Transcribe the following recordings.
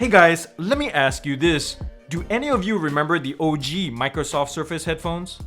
Hey guys, let me ask you this. Do any of you remember the OG Microsoft Surface headphones?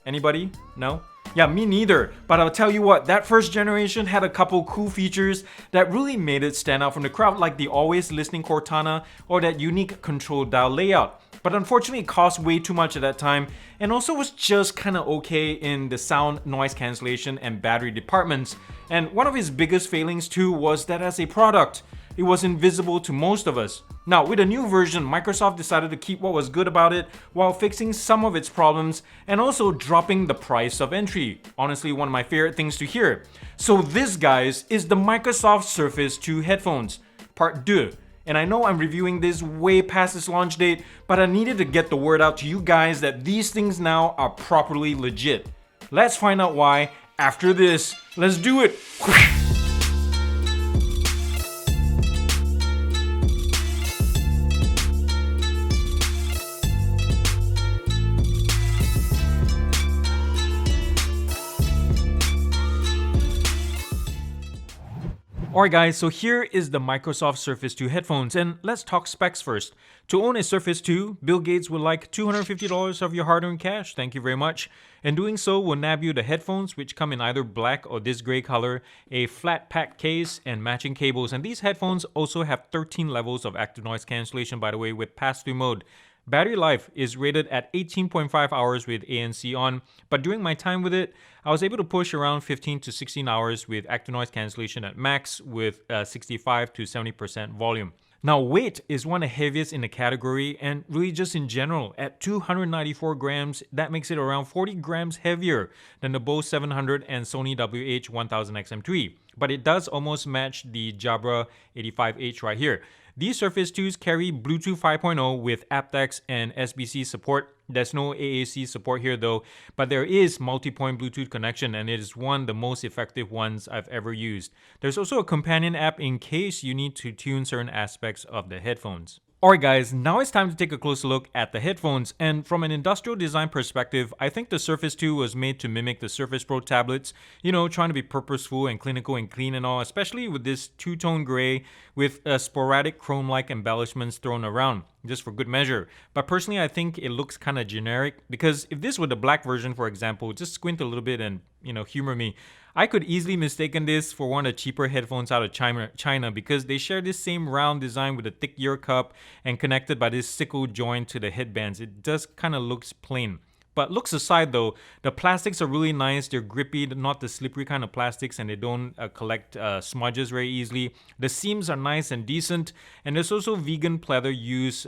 Anybody? No? Yeah, me neither. But I'll tell you what, that first generation had a couple cool features that really made it stand out from the crowd, like the always listening Cortana or that unique control dial layout. But unfortunately, it cost way too much at that time and also was just kinda okay in the sound, noise cancellation, and battery departments. And one of his biggest failings too was that as a product, it was invisible to most of us. Now, with a new version, Microsoft decided to keep what was good about it while fixing some of its problems and also dropping the price of entry. Honestly, one of my favorite things to hear. So this, guys, is the Microsoft Surface 2 headphones, part 2. And I know I'm reviewing this way past its launch date, but I needed to get the word out to you guys that these things now are properly legit. Let's find out why after this. Let's do it! Alright guys, so here is the Microsoft Surface 2 headphones, and let's talk specs first. To own a Surface 2, Bill Gates would like $250 of your hard-earned cash, thank you very much. And doing so will nab you the headphones, which come in either black or this gray color, a flat pack case, and matching cables. And these headphones also have 13 levels of active noise cancellation, by the way, with pass-through mode. Battery life is rated at 18.5 hours with ANC on, but during my time with it, I was able to push around 15 to 16 hours with active noise cancellation at max with 65 to 70% volume. Now, weight is one of the heaviest in the category, and really just in general, at 294 grams, that makes it around 40 grams heavier than the Bose 700 and Sony WH-1000XM3. But it does almost match the Jabra 85H right here. These Surface 2s carry Bluetooth 5.0 with aptX and SBC support. There's no AAC support here though, but there is multi-point Bluetooth connection, and it is one of the most effective ones I've ever used. There's also a companion app in case you need to tune certain aspects of the headphones. Alright guys, now it's time to take a closer look at the headphones, and from an industrial design perspective, I think the Surface 2 was made to mimic the Surface Pro tablets, you know, trying to be purposeful and clinical and clean and all, especially with this two-tone gray with sporadic chrome-like embellishments thrown around, just for good measure. But personally, I think it looks kind of generic, because if this were the black version, for example, just squint a little bit and, you know, humor me, I could easily mistaken this for one of the cheaper headphones out of China because they share this same round design with a thick ear cup and connected by this sickle joint to the headbands. It just kind of looks plain. But looks aside though, the plastics are really nice. They're grippy, not the slippery kind of plastics, and they don't collect smudges very easily. The seams are nice and decent, and there's also vegan pleather use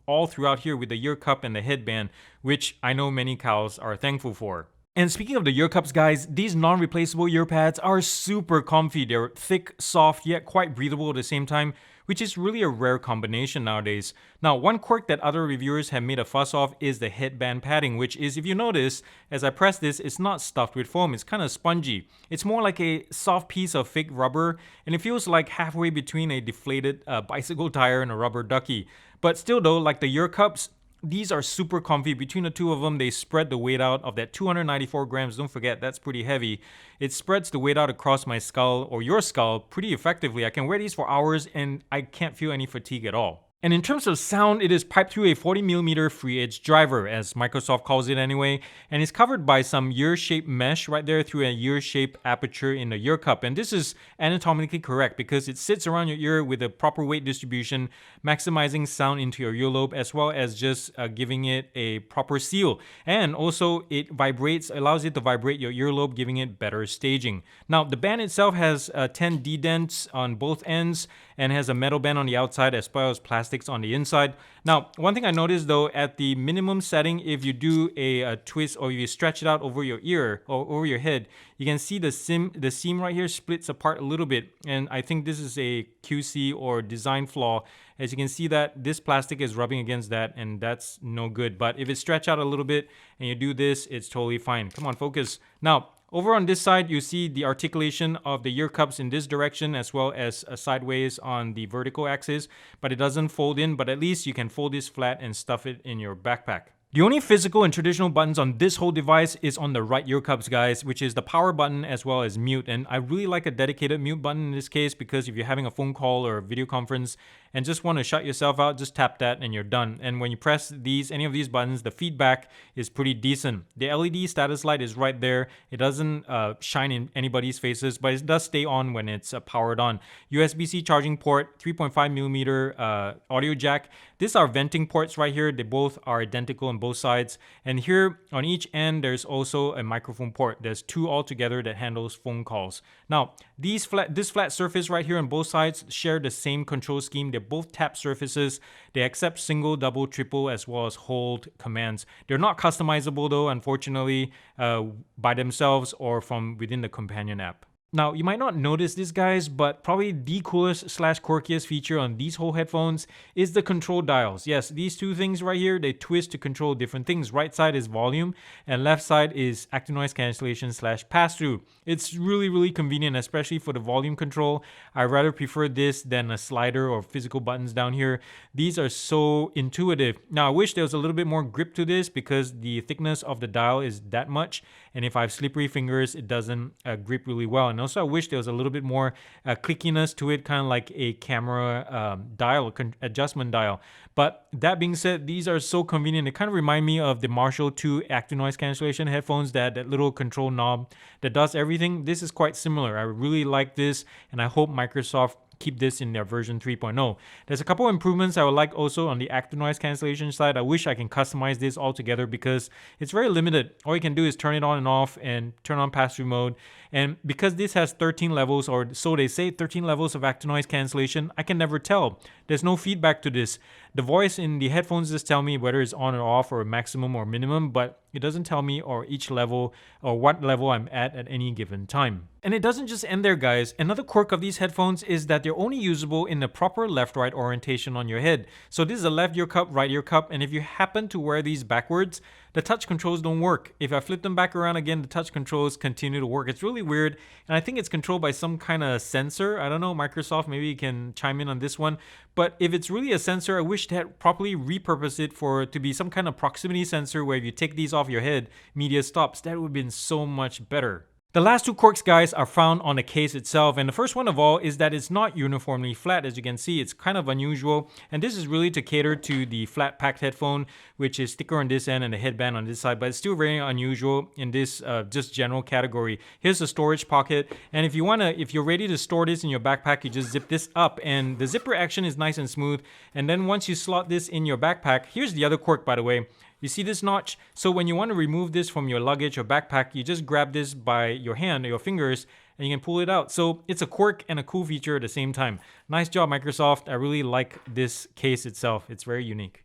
all throughout here with the ear cup and the headband, which I know many cows are thankful for. And speaking of the ear cups, guys, these non-replaceable ear pads are super comfy. They're thick, soft, yet quite breathable at the same time, which is really a rare combination nowadays. Now, one quirk that other reviewers have made a fuss of is the headband padding, which is, if you notice, as I press this, it's not stuffed with foam, it's kind of spongy. It's more like a soft piece of fake rubber, and it feels like halfway between a deflated bicycle tire and a rubber ducky. But still though, like the ear cups, these are super comfy. Between the two of them, they spread the weight out of that 294 grams. Don't forget, that's pretty heavy. It spreads the weight out across my skull or your skull pretty effectively. I can wear these for hours and I can't feel any fatigue at all. And in terms of sound, it is piped through a 40mm free edge driver, as Microsoft calls it anyway, and is covered by some ear-shaped mesh right there through a ear-shaped aperture in the ear cup. And this is anatomically correct because it sits around your ear with a proper weight distribution, maximizing sound into your earlobe, as well as just giving it a proper seal. And also it vibrates, allows it to vibrate your earlobe, giving it better staging. Now, the band itself has 10 D-dents on both ends and has a metal band on the outside as well as plastic on the inside. Now, one thing I noticed though, at the minimum setting, if you do a twist or if you stretch it out over your ear or over your head, you can see the seam right here splits apart a little bit. And I think this is a QC or design flaw. As you can see that this plastic is rubbing against that, and that's no good. But if it's stretched out a little bit and you do this, it's totally fine. Come on, focus. Now, over on this side, you see the articulation of the ear cups in this direction as well as sideways on the vertical axis, but it doesn't fold in, but at least you can fold this flat and stuff it in your backpack. The only physical and traditional buttons on this whole device is on the right ear cups, guys, which is the power button as well as mute. And I really like a dedicated mute button in this case because if you're having a phone call or a video conference and just want to shut yourself out, just tap that and you're done. And when you press any of these buttons, the feedback is pretty decent. The LED status light is right there. It doesn't shine in anybody's faces, but it does stay on when it's powered on. USB-C charging port, 3.5mm audio jack. These are venting ports right here. They both are identical on both sides. And here on each end, there's also a microphone port. There's two altogether that handles phone calls. Now, this flat surface right here on both sides share the same control scheme. They're both tap surfaces. They accept single, double, triple, as well as hold commands. They're not customizable though, unfortunately, by themselves or from within the companion app. Now, you might not notice this, guys, but probably the coolest / quirkiest feature on these whole headphones is the control dials. Yes, these two things right here, they twist to control different things. Right side is volume and left side is active noise cancellation / pass-through. It's really, really convenient, especially for the volume control. I rather prefer this than a slider or physical buttons down here. These are so intuitive. Now, I wish there was a little bit more grip to this because the thickness of the dial is that much. And if I have slippery fingers, it doesn't grip really well. And also, I wish there was a little bit more clickiness to it, kind of like a camera dial, adjustment dial. But that being said, these are so convenient. They kind of remind me of the Marshall 2 active noise cancellation headphones, that little control knob that does everything. This is quite similar. I really like this, and I hope Microsoft keep this in their version 3.0. There's a couple improvements I would like also on the active noise cancellation side. I wish I can customize this altogether because it's very limited. All you can do is turn it on and off and turn on pass-through mode. And because this has 13 levels, or so they say, 13 levels of active noise cancellation, I can never tell. There's no feedback to this. The voice in the headphones just tell me whether it's on or off or maximum or minimum, but it doesn't tell me or each level or what level I'm at any given time. And it doesn't just end there, guys. Another quirk of these headphones is that they're only usable in the proper left-right orientation on your head. So this is a left ear cup, right ear cup, and if you happen to wear these backwards, the touch controls don't work. If I flip them back around again, the touch controls continue to work. It's really weird, and I think it's controlled by some kind of sensor. I don't know, Microsoft, maybe you can chime in on this one. But if it's really a sensor, I wish they had properly repurposed it to be some kind of proximity sensor where if you take these off your head, media stops. That would have been so much better. The last two quirks, guys, are found on the case itself, and the first one of all is that it's not uniformly flat. As you can see, it's kind of unusual, and this is really to cater to the flat packed headphone, which is thicker on this end and the headband on this side, but it's still very unusual in this just general category. Here's the storage pocket, and if you're ready to store this in your backpack, you just zip this up, and the zipper action is nice and smooth. And then once you slot this in your backpack, here's the other quirk, by the way. You see this notch? So when you want to remove this from your luggage or backpack, you just grab this by your hand or your fingers and you can pull it out. So it's a quirk and a cool feature at the same time. Nice job, Microsoft. I really like this case itself. It's very unique.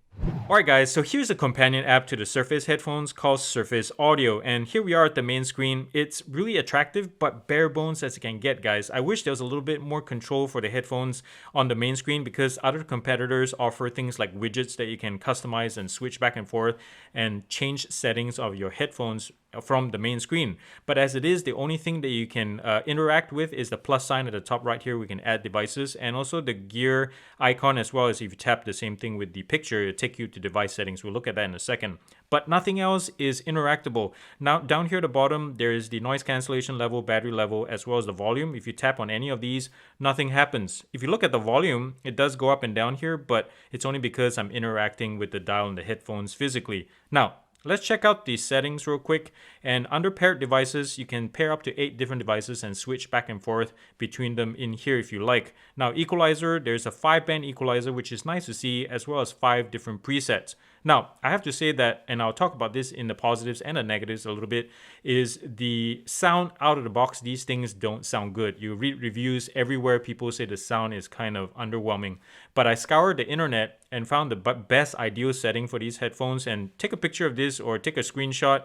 Alright guys, so here's a companion app to the Surface headphones called Surface Audio, and here we are at the main screen. It's really attractive but bare bones as it can get, guys. I wish there was a little bit more control for the headphones on the main screen because other competitors offer things like widgets that you can customize and switch back and forth and change settings of your headphones from the main screen. But as it is, the only thing that you can interact with is the plus sign at the top right here. We can add devices, and also the gear icon, as well as if you tap the same thing with the picture, it'll take you to device settings. We'll look at that in a second. But nothing else is interactable. Now down here at the bottom, there is the noise cancellation level, battery level, as well as the volume. If you tap on any of these, nothing happens. If you look at the volume, it does go up and down here, but it's only because I'm interacting with the dial in the headphones physically. Now, let's check out the settings real quick. And under paired devices, you can pair up to 8 different devices and switch back and forth between them in here if you like. Now, equalizer, there's a 5-band equalizer, which is nice to see, as well as 5 different presets. Now, I have to say that, and I'll talk about this in the positives and the negatives a little bit, is the sound out of the box. These things don't sound good. You read reviews everywhere, people say the sound is kind of underwhelming. But I scoured the internet and found the best ideal setting for these headphones, and take a picture of this or take a screenshot.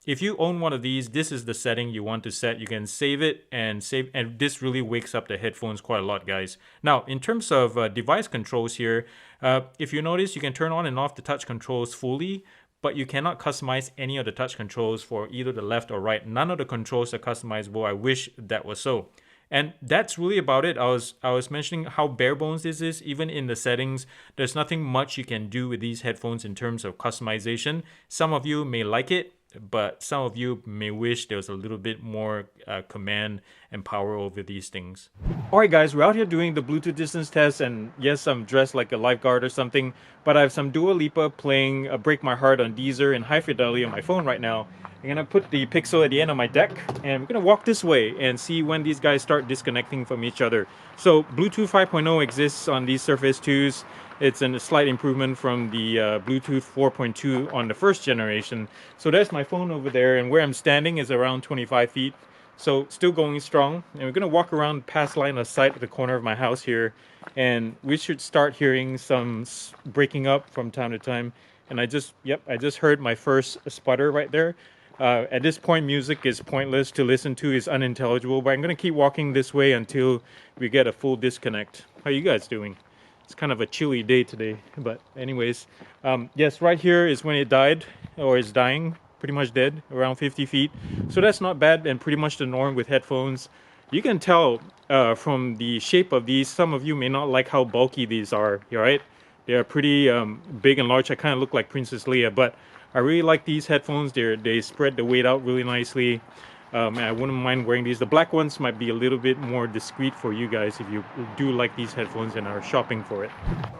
If you own one of these, this is the setting you want to set. You can save it and this really wakes up the headphones quite a lot, guys. Now, in terms of device controls here, if you notice, you can turn on and off the touch controls fully, but you cannot customize any of the touch controls for either the left or right. None of the controls are customizable. I wish that was so. And that's really about it. I was mentioning how bare bones this is. Even in the settings, there's nothing much you can do with these headphones in terms of customization. Some of you may like it. but some of you may wish there was a little bit more command and power over these things. Alright guys, we're out here doing the Bluetooth distance test, and yes, I'm dressed like a lifeguard or something, but I have some Dua Lipa playing Break My Heart on Deezer in high fidelity on my phone right now. I'm gonna put the Pixel at the end of my deck, and we're gonna walk this way and see when these guys start disconnecting from each other. So Bluetooth 5.0 exists on these Surface 2s. It's a slight improvement from the Bluetooth 4.2 on the first generation. So that's my phone over there, and where I'm standing is around 25 feet. So still going strong, and we're gonna walk around past line of sight at the corner of my house here, and we should start hearing some breaking up from time to time. And I just heard my first sputter right there. At this point, music is pointless to listen to, is unintelligible, but I'm gonna keep walking this way until we get a full disconnect. How you guys doing? It's kind of a chilly day today, but anyways, yes, right here is when it died, or is dying, pretty much dead, around 50 feet. So that's not bad, and pretty much the norm with headphones. You can tell from the shape of these, some of you may not like how bulky these are, right? They are pretty big and large. I kind of look like Princess Leia, but I really like these headphones. They spread the weight out really nicely. And I wouldn't mind wearing these. The black ones might be a little bit more discreet for you guys if you do like these headphones and are shopping for it.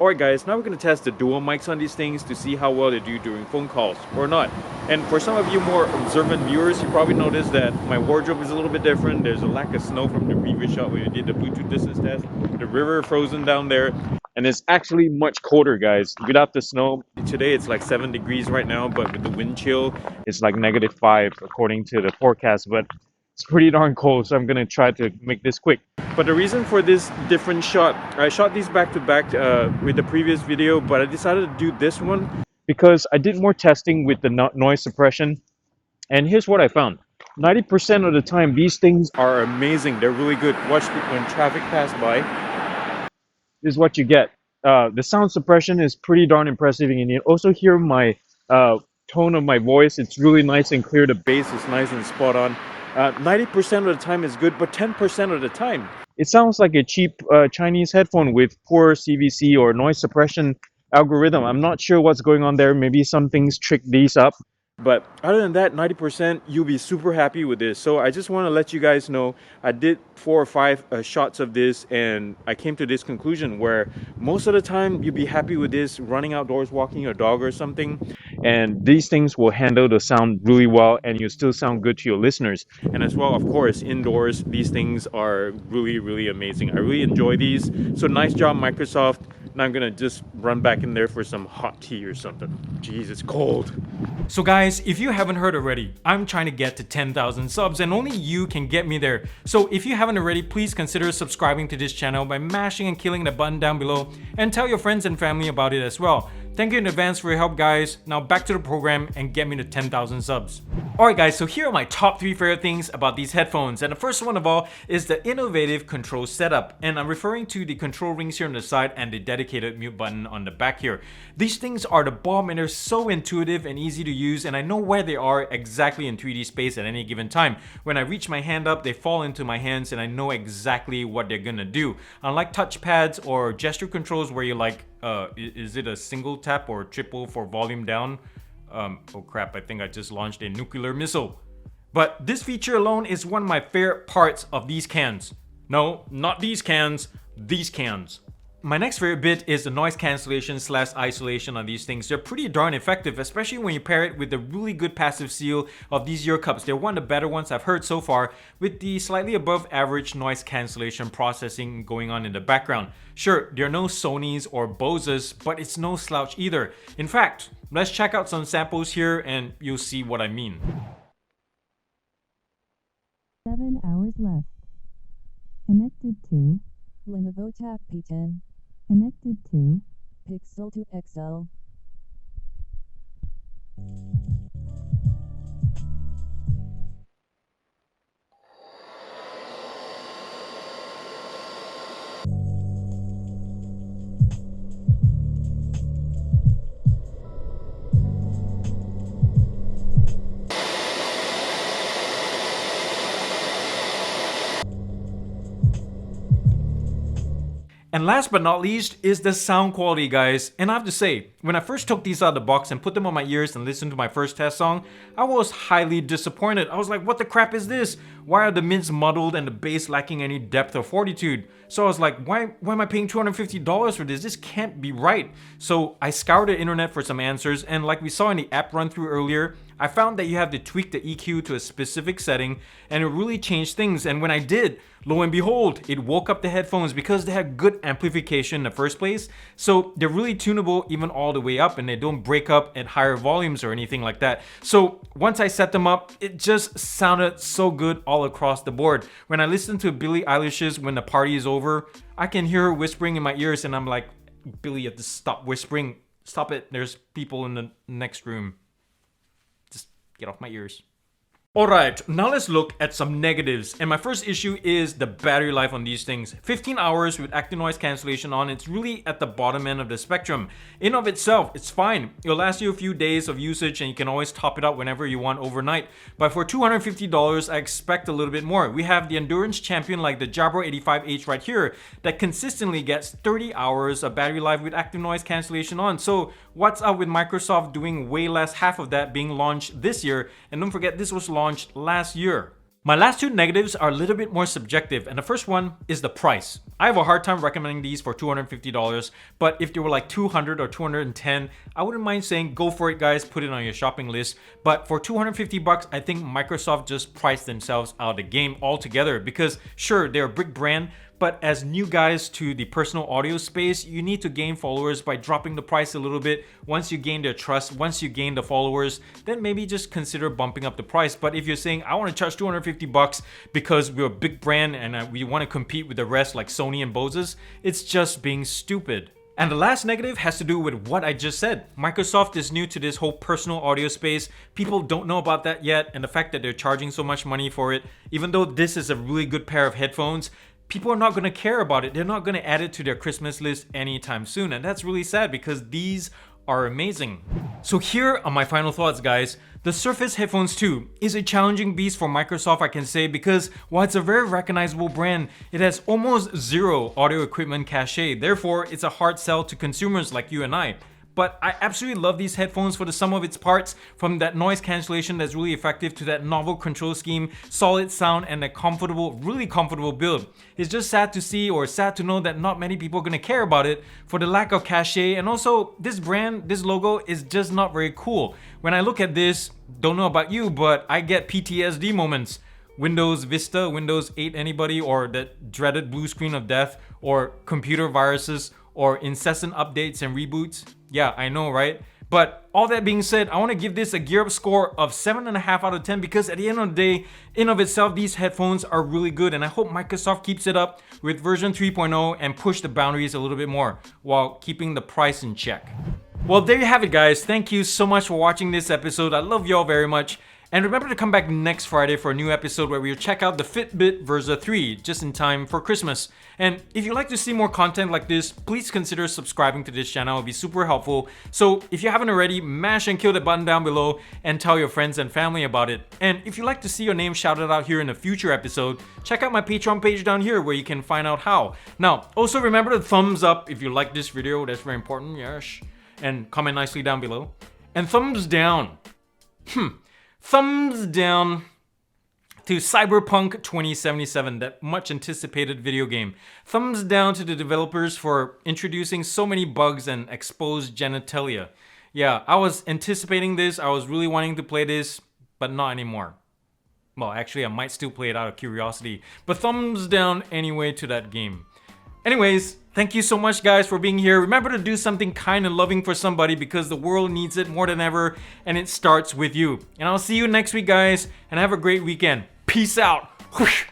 Alright guys, now we're going to test the dual mics on these things to see how well they do during phone calls or not. And for some of you more observant viewers, you probably noticed that my wardrobe is a little bit different. There's a lack of snow from the previous shot where we did the Bluetooth distance test. The river frozen down there. And it's actually much colder, guys. Without the snow, today it's like 7 degrees right now, but with the wind chill, it's like -5 according to the forecast. But it's pretty darn cold, so I'm gonna try to make this quick. But the reason for this different shot, I shot these back to back with the previous video, but I decided to do this one because I did more testing with the noise suppression. And here's what I found. 90% of the time, these things are amazing. They're really good. Watch when traffic pass by. Is what you get. The sound suppression is pretty darn impressive, and you also hear my tone of my voice. It's really nice and clear. The bass is nice and spot on. 90% of the time is good, but 10% of the time it sounds like a cheap Chinese headphone with poor CVC or noise suppression algorithm. I'm not sure what's going on there. Maybe some things trick these up. But other than that, 90%, you'll be super happy with this. So I just want to let you guys know, I did 4 or 5 shots of this, and I came to this conclusion where most of the time you'll be happy with this running outdoors, walking your dog or something. And these things will handle the sound really well, and you still sound good to your listeners. And as well, of course, indoors, these things are really, really amazing. I really enjoy these. So nice job, Microsoft. Now I'm gonna just run back in there for some hot tea or something. Jeez, it's cold. So guys, if you haven't heard already, I'm trying to get to 10,000 subs, and only you can get me there. So if you haven't already, please consider subscribing to this channel by mashing and killing the button down below, and tell your friends and family about it as well. Thank you in advance for your help, guys. Now back to the program and get me to 10,000 subs. Alright guys, so here are my top 3 favorite things about these headphones. And the first one of all is the innovative control setup. And I'm referring to the control rings here on the side and the dedicated mute button on the back here. These things are the bomb, and they're so intuitive and easy to use, and I know where they are exactly in 3D space at any given time. When I reach my hand up, they fall into my hands, and I know exactly what they're gonna do. Unlike touchpads or gesture controls where you're like, is it a single tap or triple for volume down? Oh crap, I think I just launched a nuclear missile. But this feature alone is one of my favorite parts of these cans. No, not these cans, these cans. My next favorite bit is the noise cancellation / isolation on these things. They're pretty darn effective, especially when you pair it with the really good passive seal of these ear cups. They're one of the better ones I've heard so far, with the slightly above average noise cancellation processing going on in the background. Sure, there are no Sonys or Bose's, but it's no slouch either. In fact, let's check out some samples here and you'll see what I mean. 7 hours left. Connected to Lenovo Tab P10. Connected to Pixel 2 XL. And last but not least is the sound quality, guys. And I have to say, when I first took these out of the box and put them on my ears and listened to my first test song, I was highly disappointed. I was like, what the crap is this? Why are the mids muddled and the bass lacking any depth or fortitude? So I was like, why am I paying $250 for this? This can't be right. So I scoured the internet for some answers, and like we saw in the app run through earlier, I found that you have to tweak the EQ to a specific setting, and it really changed things. And when I did, lo and behold, it woke up the headphones because they had good amplification in the first place. So they're really tunable even all the way up, and they don't break up at higher volumes or anything like that. So once I set them up, it just sounded so good all across the board. When I listen to Billie Eilish's When the Party Is Over, I can hear her whispering in my ears, and I'm like, Billie, you have to stop whispering. Stop it. There's people in the next room. Get off my ears. Alright, now let's look at some negatives. And my first issue is the battery life on these things. 15 hours with active noise cancellation on, it's really at the bottom end of the spectrum. In of itself, it's fine. It'll last you a few days of usage and you can always top it up whenever you want overnight. But for $250, I expect a little bit more. We have the endurance champion like the Jabra 85H right here that consistently gets 30 hours of battery life with active noise cancellation on. So what's up with Microsoft doing way less, half of that being launched this year? And don't forget, this was launched last year. My last two negatives are a little bit more subjective, and the first one is the price. I have a hard time recommending these for $250, but if they were like $200 or $210, I wouldn't mind saying go for it, guys, put it on your shopping list. But for $250, I think Microsoft just priced themselves out of the game altogether, because sure, they're a big brand, but as new guys to the personal audio space, you need to gain followers by dropping the price a little bit. Once you gain their trust, once you gain the followers, then maybe just consider bumping up the price. But if you're saying, I want to charge $250 because we're a big brand and we want to compete with the rest like Sony and Bose's, it's just being stupid. And the last negative has to do with what I just said. Microsoft is new to this whole personal audio space. People don't know about that yet, and the fact that they're charging so much money for it, even though this is a really good pair of headphones, people are not going to care about it. They're not going to add it to their Christmas list anytime soon. And that's really sad because these are amazing. So here are my final thoughts, guys. The Surface Headphones 2 is a challenging beast for Microsoft, I can say, because while it's a very recognizable brand, it has almost zero audio equipment cachet. Therefore, it's a hard sell to consumers like you and I. But I absolutely love these headphones for the sum of its parts, from that noise cancellation that's really effective to that novel control scheme, solid sound, and a comfortable, really comfortable build. It's just sad to see, or sad to know, that not many people are gonna care about it for the lack of cachet, and also this brand, this logo is just not very cool. When I look at this, don't know about you, but I get PTSD moments. Windows Vista, Windows 8 anybody, or that dreaded blue screen of death, or computer viruses, or incessant updates and reboots. Yeah, I know, right? But all that being said, I want to give this a gear up score of 7.5 out of 10 because at the end of the day, in of itself, these headphones are really good, and I hope Microsoft keeps it up with version 3.0 and push the boundaries a little bit more while keeping the price in check. Well, there you have it, guys. Thank you so much for watching this episode. I love y'all very much. And remember to come back next Friday for a new episode where we'll check out the Fitbit Versa 3 just in time for Christmas. And if you'd like to see more content like this, please consider subscribing to this channel. It'll be super helpful. So if you haven't already, mash and kill the button down below and tell your friends and family about it. And if you'd like to see your name shouted out here in a future episode, check out my Patreon page down here where you can find out how. Now, also remember to thumbs up if you like this video. That's very important, yes. And comment nicely down below. And thumbs down. Thumbs down to Cyberpunk 2077, that much anticipated video game. Thumbs down to the developers for introducing so many bugs and exposed genitalia. Yeah, I was anticipating this, I was really wanting to play this, but not anymore. Well, actually, I might still play it out of curiosity, but thumbs down anyway to that game. Anyways, thank you so much, guys, for being here. Remember to do something kind and loving for somebody because the world needs it more than ever, and it starts with you. And I'll see you next week, guys, and have a great weekend. Peace out. Whoosh.